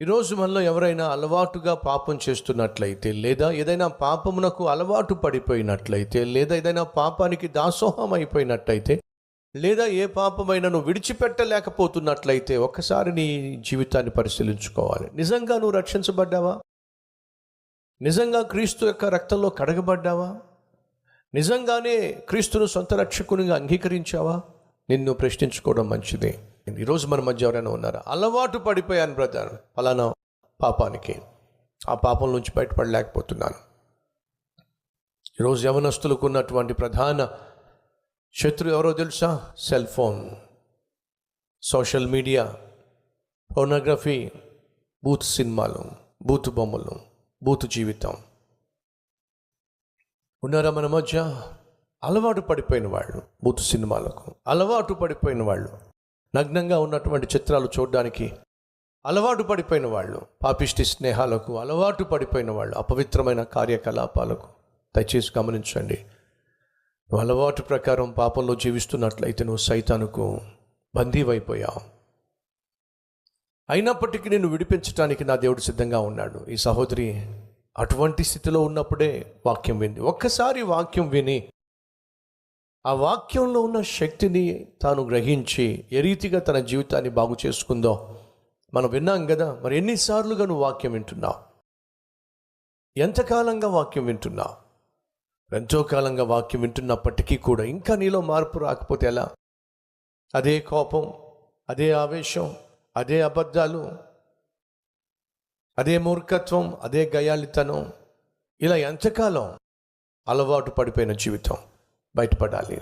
ఈరోజు మనలో ఎవరైనా అలవాటుగా పాపం చేస్తున్నట్లయితే, లేదా ఏదైనా పాపమునకు అలవాటు పడిపోయినట్లయితే, లేదా ఏదైనా పాపానికి దాసోహం అయిపోయినట్లయితే, లేదా ఏ పాపమైనా నువ్వు విడిచిపెట్టలేకపోతున్నట్లయితే ఒక్కసారి నీ జీవితాన్ని పరిశీలించుకోవాలి. నిజంగా నువ్వు రక్షించబడ్డావా? నిజంగా క్రీస్తు యొక్క రక్తంలో కడగబడ్డావా? నిజంగానే క్రీస్తును సొంత రక్షకునిగా అంగీకరించావా? నిన్ను ప్రశ్నించుకోవడం మంచిదే. ఈరోజు మన మధ్య ఎవరైనా ఉన్నారా? అలవాటు పడిపోయాను బ్రదర్ ఫలానా పాపానికి, ఆ పాపం నుంచి బయటపడలేకపోతున్నాను. ఈరోజు యవనస్తులకు ఉన్నటువంటి ప్రధాన శత్రు ఎవరో తెలుసా? Cell phone, social media, pornography, booth సినిమాలు, బూత్ బొమ్మలు, బూత్ జీవితం. ఉన్నారా మన మధ్య? అలవాటు పడిపోయిన వాళ్ళు బూత్ సినిమాలకు, అలవాటు పడిపోయిన వాళ్ళు నగ్నంగా ఉన్నటువంటి చిత్రాలు చూడడానికి అలవాటు పడిపోయిన వాళ్ళు, పాపిష్టి స్నేహాలకు అలవాటు పడిపోయిన వాళ్ళు, అపవిత్రమైన కార్యకలాపాలకు. దయచేసి గమనించండి, నువ్వు అలవాటు ప్రకారం పాపంలో జీవిస్తున్నట్లయితే నువ్వు సైతానుకు బందీవైపోయావు. అయినప్పటికీ నిన్ను విడిపించడానికి నా దేవుడు సిద్ధంగా ఉన్నాడు. ఈ సహోదరి అటువంటి స్థితిలో ఉన్నప్పుడే వాక్యం వింది. ఒక్కసారి వాక్యం విని ఆ వాక్యంలో ఉన్న శక్తిని తాను గ్రహించి ఏ రీతిగా తన జీవితాన్ని బాగు చేసుకుందో మనం విన్నాం కదా. మరి ఎన్నిసార్లుగా నువ్వు వాక్యం వింటున్నావు? ఎంతకాలంగా వాక్యం వింటున్నావు? ఎంతో కాలంగా వాక్యం వింటున్నప్పటికీ కూడా ఇంకా నీలో మార్పు రాకపోతే ఎలా? అదే కోపం, అదే ఆవేశం, అదే అబద్ధాలు, అదే మూర్ఖత్వం, అదే గయాళితనం, ఇలా ఎంతకాలం? అలవాటు పడిపోయిన జీవితం బయటపడాలి.